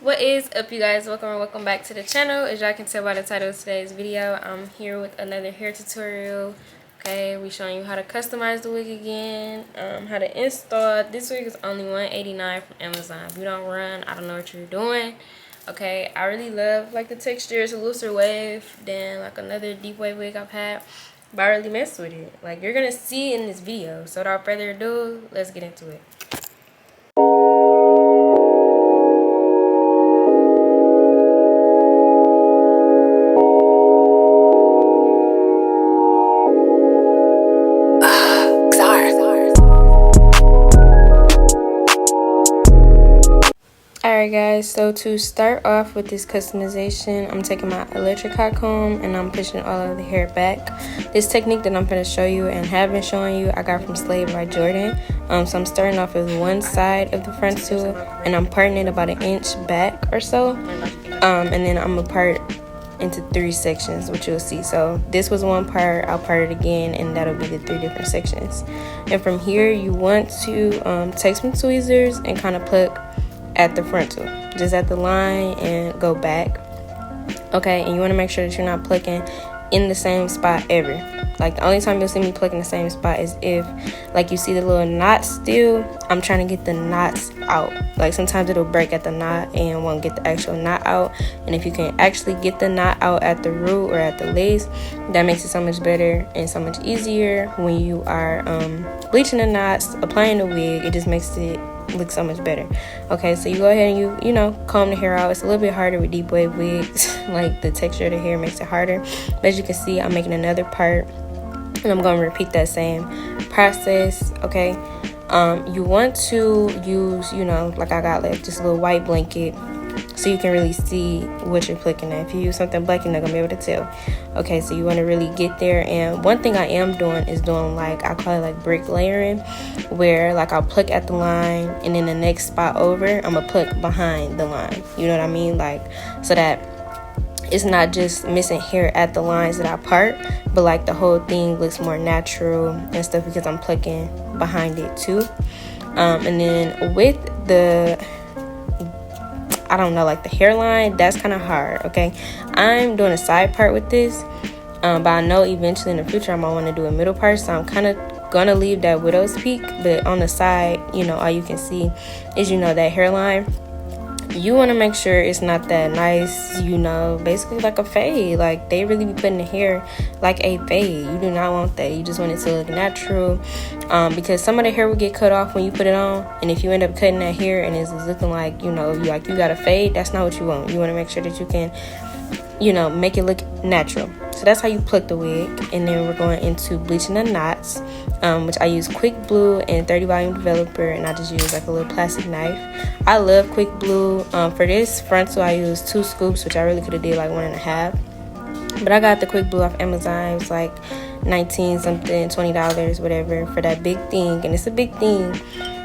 What is up, you guys? Welcome back to the channel. As y'all can tell by the title of today's video, I'm here with another hair tutorial. Okay, we showing you how to customize the wig again, how to install. This wig is only $189 from Amazon. If you don't run, I don't know what you're doing. Okay, I really love like the texture. It's a looser wave than like another deep wave wig I've had, but I really messed with it. Like you're gonna see in this video. So without further ado, let's get into it. Alright guys, so to start off with this customization, I'm taking my electric hot comb and I'm pushing all of the hair back. This technique that I'm going to show you and have been showing you, I got from Slave by Jordan. So I'm starting off with one side of the frontal and I'm parting it about 1 inch back or so. And then I'm going to part into 3 sections, which you'll see. So this was one part, I'll part it again, and that'll be the 3 different sections. And from here, you want to take some tweezers and kind of pluck at the frontal, just at the line, and go back. Okay, and you want to make sure that you're not plucking in the same spot ever. Like the only time you'll see me plucking the same spot is if like you see the little knots still, I'm trying to get the knots out. Like sometimes it'll break at the knot and won't get the actual knot out, and if you can actually get the knot out at the root or at the lace, that makes it so much better and so much easier when you are bleaching the knots, applying the wig. It just makes it look so much better. Okay, so you go ahead and you know, comb the hair out. It's a little bit harder with deep wave wigs. Like the texture of the hair makes it harder, but as you can see, I'm making another part and I'm going to repeat that same process. Okay, you want to use, you know, like I got left, just a little white blanket so you can really see what you're plucking at. If you use something black, you're not gonna be able to tell. Okay, so you want to really get there. And one thing I am doing is doing, like, I call it like brick layering, where like I'll pluck at the line and then the next spot over I'm gonna pluck behind the line, you know what I mean, like so that it's not just missing hair at the lines that I part, but like the whole thing looks more natural and stuff because I'm plucking behind it too. And then with the, I don't know, like the hairline, that's kind of hard. Okay, I'm doing a side part with this, but I know eventually in the future I might want to do a middle part, so I'm kind of gonna leave that widow's peak. But on the side, you know, all you can see is, you know, that hairline. You want to make sure it's not that nice, you know, basically like a fade. Like they really be putting the hair like a fade. You do not want that. You just want it to look natural, because some of the hair will get cut off when you put it on, and if you end up cutting that hair and it's looking like, you know, you got a fade, that's not what you want. You want to make sure that you can, you know, make it look natural. So that's how you pluck the wig. And then we're going into bleaching the knots, which I use Quick Blue and 30 volume developer, and I just use like a little plastic knife. I love Quick Blue. For this frontal I use 2 scoops, which I really could have did like 1.5, but I got the Quick Blue off Amazon. It was like 19 something, $20, whatever, for that big thing. And it's a big thing.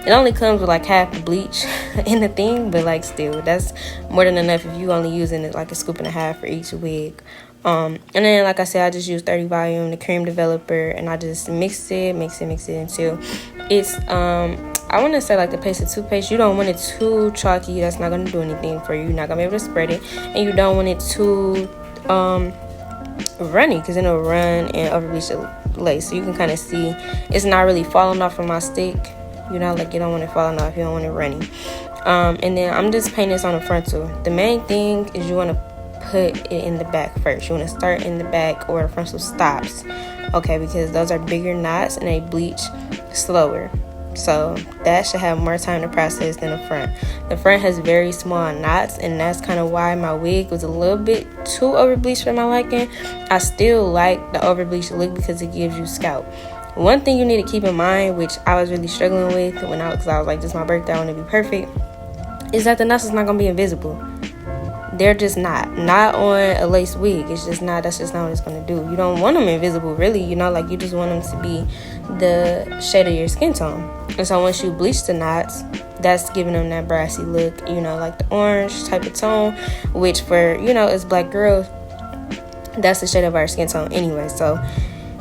It only comes with like half the bleach in the thing, but like still, that's more than enough if you only using it like 1.5 scoops for each wig. And then like I said, I just use 30 volume, the cream developer, and I just mix it until it's I want to say like the paste of toothpaste. You don't want it too chalky. That's not going to do anything for you. You're not going to be able to spread it, and you don't want it too runny, because then it'll run and overbleach the lace. So you can kind of see it's not really falling off of my stick. You know, like you don't want it falling off, you don't want it running. And then I'm just painting this on the frontal. The main thing is you want to put it in the back first. You want to start in the back or the frontal stops, okay, because those are bigger knots and they bleach slower. So that should have more time to process than the front. The front has very small knots, and that's kind of why my wig was a little bit too over bleached for my liking. I still like the over bleached look because it gives you scalp. One thing you need to keep in mind, which I was really struggling with because I was like, this is my birthday, I want to be perfect, is that the knots is not going to be invisible. They're just not on a lace wig. It's just not, that's just not what it's going to do. You don't want them invisible, really, you know, like you just want them to be the shade of your skin tone. And so once you bleach the knots, that's giving them that brassy look, you know, like the orange type of tone, which for, you know, as black girls, that's the shade of our skin tone anyway. So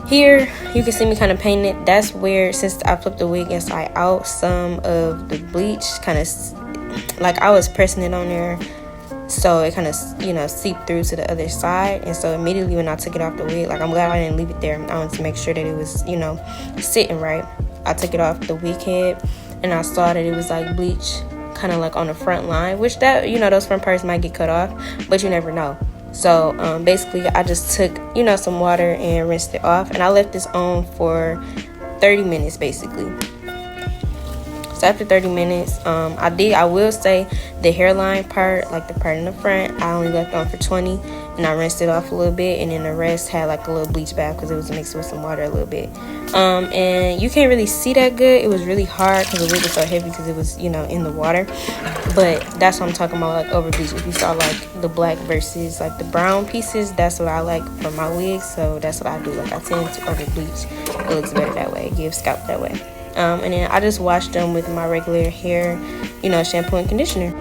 here you can see me kind of painting it. That's where, since I flipped the wig inside out, some of the bleach kind of, like I was pressing it on there so it kind of, you know, seeped through to the other side. And so immediately when I took it off the wig, like, I'm glad I didn't leave it there. I wanted to make sure that it was, you know, sitting right. I took it off the wig head, and I saw that it was like bleach kind of like on the front line, which that, you know, those front parts might get cut off, but you never know. So basically I just took, you know, some water and rinsed it off, and I left this on for 30 minutes basically. So after 30 minutes, I will say the hairline part, like the part in the front, I only left on for 20, and I rinsed it off a little bit, and then the rest had like a little bleach bath because it was mixed with some water a little bit. And you can't really see that good. It was really hard because the wig was so heavy because it was, you know, in the water. But that's what I'm talking about, like over bleach. If you saw like the black versus like the brown pieces, that's what I like for my wigs. So that's what I do. Like, I tend to over bleach. It looks better that way. It gives scalp that way. And then I just washed them with my regular hair, you know, shampoo and conditioner.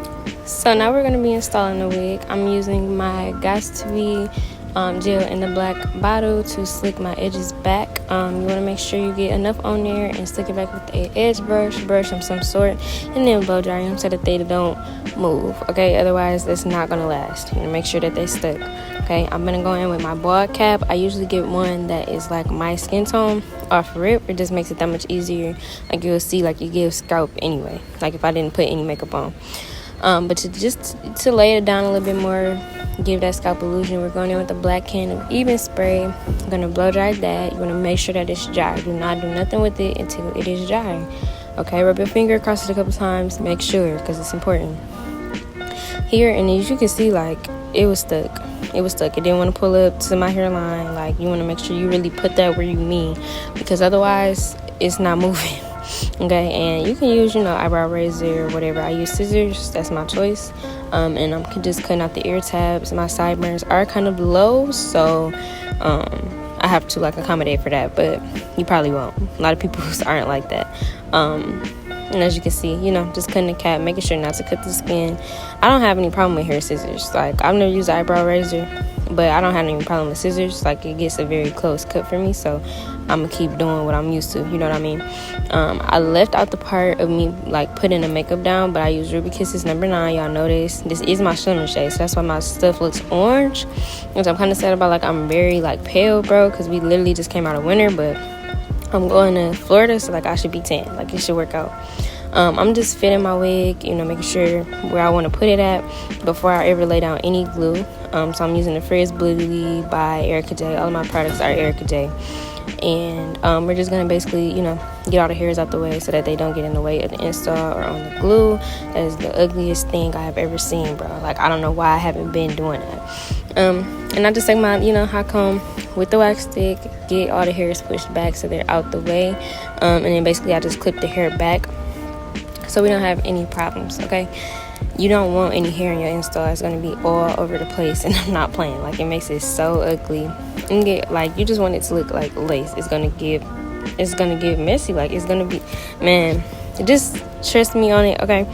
So now we're going to be installing the wig. I'm using my Got to Be gel in the black bottle to slick my edges back. You want to make sure you get enough on there and slick it back with a edge brush of some sort, and then blow dry them so that they don't move, okay? Otherwise it's not going to last. You want to make sure that they stick. Okay, I'm gonna go in with my bald cap. I usually get one that is like my skin tone off rip. It just makes it that much easier. Like, you'll see, like, you give scalp anyway, like if I didn't put any makeup on. But to lay it down a little bit more, give that scalp illusion, we're going in with a black can of even spray. I'm gonna blow dry that. You want to make sure that it's dry. Do not do nothing with it until it is dry. Okay, rub your finger across it a couple times, make sure, because it's important here. And as you can see, like, it was stuck. It didn't want to pull up to my hairline. Like, you want to make sure you really put that where you mean, because otherwise it's not moving. Okay, and you can use, you know, eyebrow razor or whatever. I use scissors, that's my choice. And I'm just cutting out the ear tabs. My sideburns are kind of low, so I have to, like, accommodate for that, but you probably won't. A lot of people aren't like that. And as you can see, you know, just cutting the cap, making sure not to cut the skin. I don't have any problem with hair scissors. Like, I've never used an eyebrow razor, but I don't have any problem with scissors. Like, it gets a very close cut for me, so I'm gonna keep doing what I'm used to, you know what I mean? I left out the part of me, like, putting the makeup down, but I use Ruby Kisses number 9. Y'all know this is my shimmer shade, so that's why my stuff looks orange. And so I'm kind of sad about, like, I'm very, like, pale, bro, because we literally just came out of winter, but I'm going to Florida, so, like, I should be tan. Like, it should work out. I'm just fitting my wig, you know, making sure where I want to put it at before I ever lay down any glue. So I'm using the Frizz Bluey by Erica J. All of my products are Erica J. And we're just going to basically, you know, get all the hairs out the way so that they don't get in the way of the install or on the glue. That is the ugliest thing I have ever seen, bro. Like, I don't know why I haven't been doing that. And I just take my, you know, hot comb with the wax stick, get all the hairs pushed back so they're out the way. And then basically I just clip the hair back so we don't have any problems, okay? You don't want any hair in your install. It's going to be all over the place, and I'm not playing. Like, it makes it so ugly. And get, like, you just want it to look like lace. It's going to get messy. Like, it's going to be, man, just trust me on it, okay?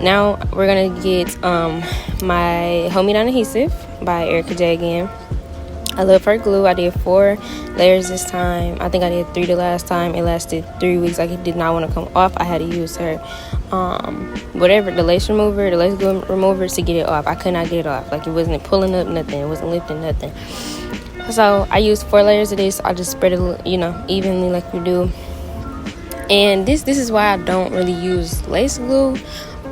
Now we're going to get my Hold Me Down adhesive by Erica J again. I love her glue. I did 4 layers this time. I think I did 3 the last time. It lasted 3 weeks. Like, it did not want to come off. I had to use her whatever, the lace glue remover to get it off. I could not get it off. Like, it wasn't pulling up nothing. It wasn't lifting nothing. So I used 4 layers of this. I just spread it, you know, evenly like you do. And this is why I don't really use lace glue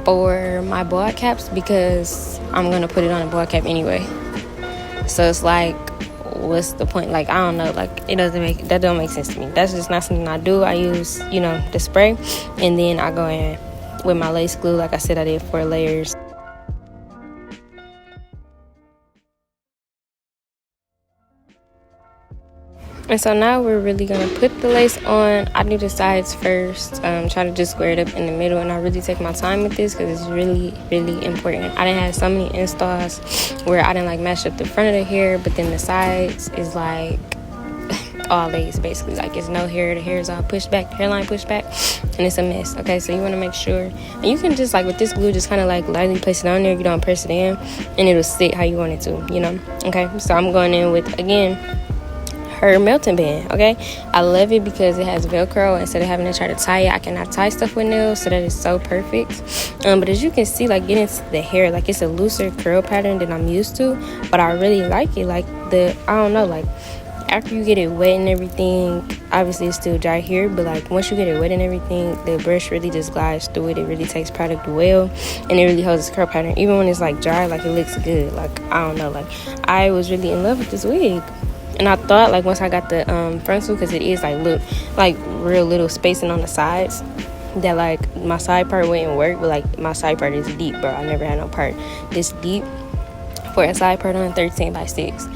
for my bald caps, because I'm gonna put it on a bald cap anyway. So it's like, what's the point? Like, I don't know. Like, that don't make sense to me. That's just not something I do. I use, you know, the spray, and then I go in with my lace glue. Like I said, I did 4 layers. And so now we're really going to put the lace on. I do the sides first, try to just square it up in the middle, and I really take my time with this because it's really, really important. I didn't have so many installs where I didn't, like, match up the front of the hair, but then the sides is like all lace, basically. Like, it's no hair, the hair is all pushed back, the hairline pushed back, and it's a mess. Okay, so you want to make sure, and you can just, like, with this glue, just kind of like lightly place it on there. You don't press it in, and it'll sit how you want it to, you know. Okay, so I'm going in with, again, her melting band. Okay, I love it because it has Velcro. Instead of having to try to tie it, I cannot tie stuff with nails, so that is so perfect. But as you can see, like, getting to the hair, like, it's a looser curl pattern than I'm used to, but I really like it. Like, I don't know, like, after you get it wet and everything, obviously it's still dry here, but like once you get it wet and everything, the brush really just glides through it. It really takes product well, and it really holds its curl pattern. Even when it's like dry, like, it looks good. Like, I don't know, like, I was really in love with this wig. And I thought, like, once I got the frontal, because it is like real little spacing on the sides, that like my side part wouldn't work, but like my side part is deep, bro. I never had no part this deep for a side part on 13 by 6.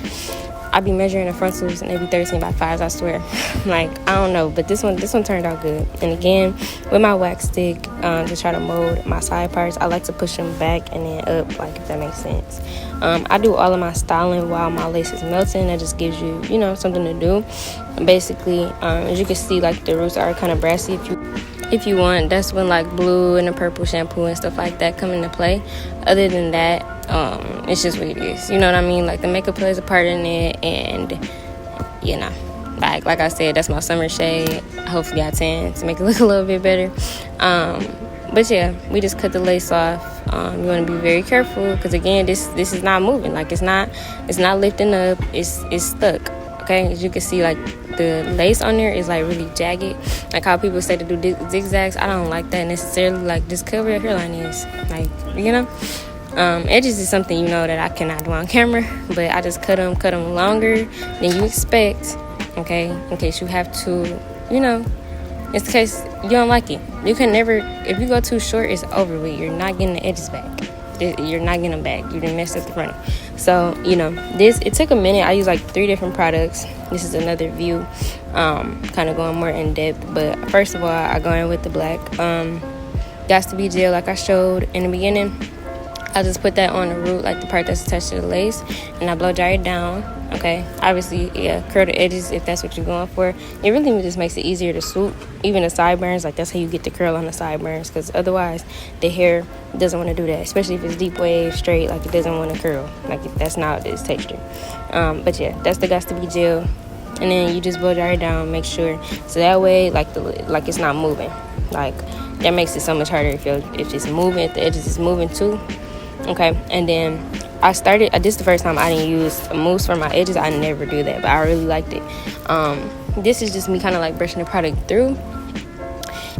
I be measuring the frontals and they be 13 by 5s, I swear. Like, I don't know, but this one turned out good. And again, with my wax stick, to try to mold my side parts, I like to push them back and then up, like, if that makes sense. I do all of my styling while my lace is melting. That just gives you, you know, something to do. Basically, as you can see, like, the roots are kind of brassy. If you want, that's when like blue and the purple shampoo and stuff like that come into play. Other than that, it's just what it is. You know what I mean? Like, the makeup plays a part in it, and you know, like I said, that's my summer shade. Hopefully I tan to make it look a little bit better. But yeah, we just cut the lace off. You want to be very careful because again, this is not moving. Like, it's not lifting up. It's stuck. Okay, as you can see, like, the lace on there is like really jagged, like how people say to do zigzags. I don't like that necessarily. Like, just cover your hairline is, like, you know. Edges is something, you know, that I cannot do on camera, but I just cut them longer than you expect, okay, in case you have to, you know, in case you don't like it. You can never, if you go too short, it's over with. You're not getting the edges back. You're not getting them back. You didn't mess up the front. So, you know, it took a minute. I used like 3 different products. This is another view, kind of going more in depth. But first of all, I go in with the black Got to Be gel, like I showed in the beginning. I just put that on the root, like the part that's attached to the lace, and I blow dry it down. Okay, obviously, yeah, curl the edges if that's what you're going for. It really just makes it easier to swoop. Even the sideburns, like, that's how you get the curl on the sideburns, because otherwise the hair doesn't want to do that, especially if it's deep wave straight. Like, it doesn't want to curl. Like, that's not its texture. But yeah, that's the Got to Be gel, and then you just blow dry it down. Make sure so that way, like, it's not moving. Like, that makes it so much harder if it's moving, if the edges is moving too. Okay, and then this is the first time I didn't use a mousse for my edges. I never do that, but I really liked it. This is just me kind of like brushing the product through,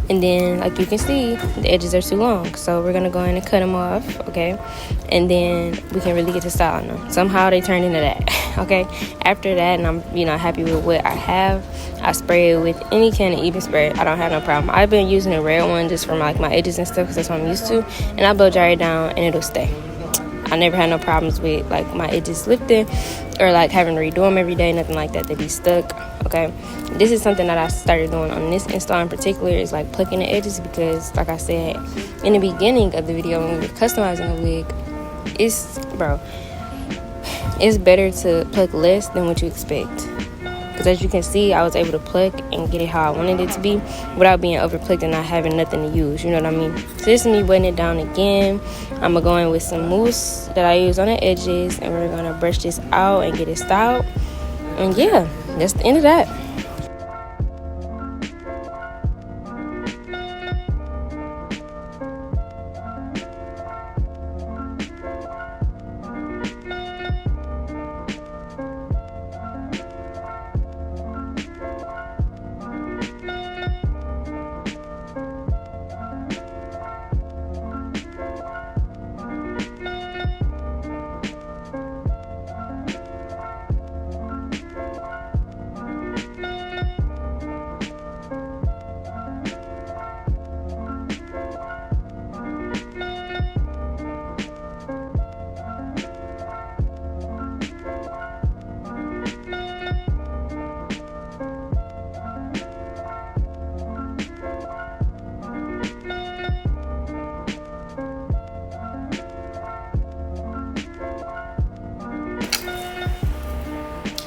and then, like, you can see, the edges are too long, so we're gonna go in and cut them off. Okay, and then we can really get to styling them. Somehow they turned into that. Okay, after that, and I'm, you know, happy with what I have, I spray it with any kind of even spray. I don't have no problem. I've been using a red one just for like my edges and stuff because that's what I'm used to, and I blow dry it down and it'll stay. I never had no problems with, like, my edges lifting or like having to redo them every day, nothing like that. They be stuck. Okay, this is something that I started doing on this install in particular, is like plucking the edges, because like I said in the beginning of the video when we were customizing the wig, it's better to pluck less than what you expect. Because as you can see, I was able to pluck and get it how I wanted it to be without being overplucked and not having nothing to use. You know what I mean? So this is me wetting it down again. I'm going to go in with some mousse that I use on the edges, and we're going to brush this out and get it styled. And yeah, that's the end of that.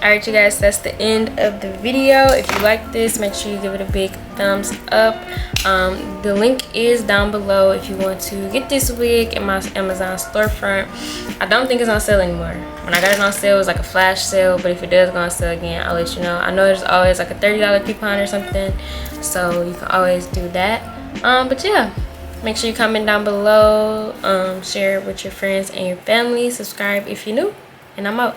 Alright, you guys, that's the end of the video. If you like this, make sure you give it a big thumbs up. The link is down below if you want to get this wig in my Amazon storefront. I don't think it's on sale anymore. When I got it on sale, it was like a flash sale, but if it does go on sale again, I'll let you know. I know there's always like a $30 coupon or something, so you can always do that. But yeah, make sure you comment down below, share it with your friends and your family, subscribe if you're new, and I'm out.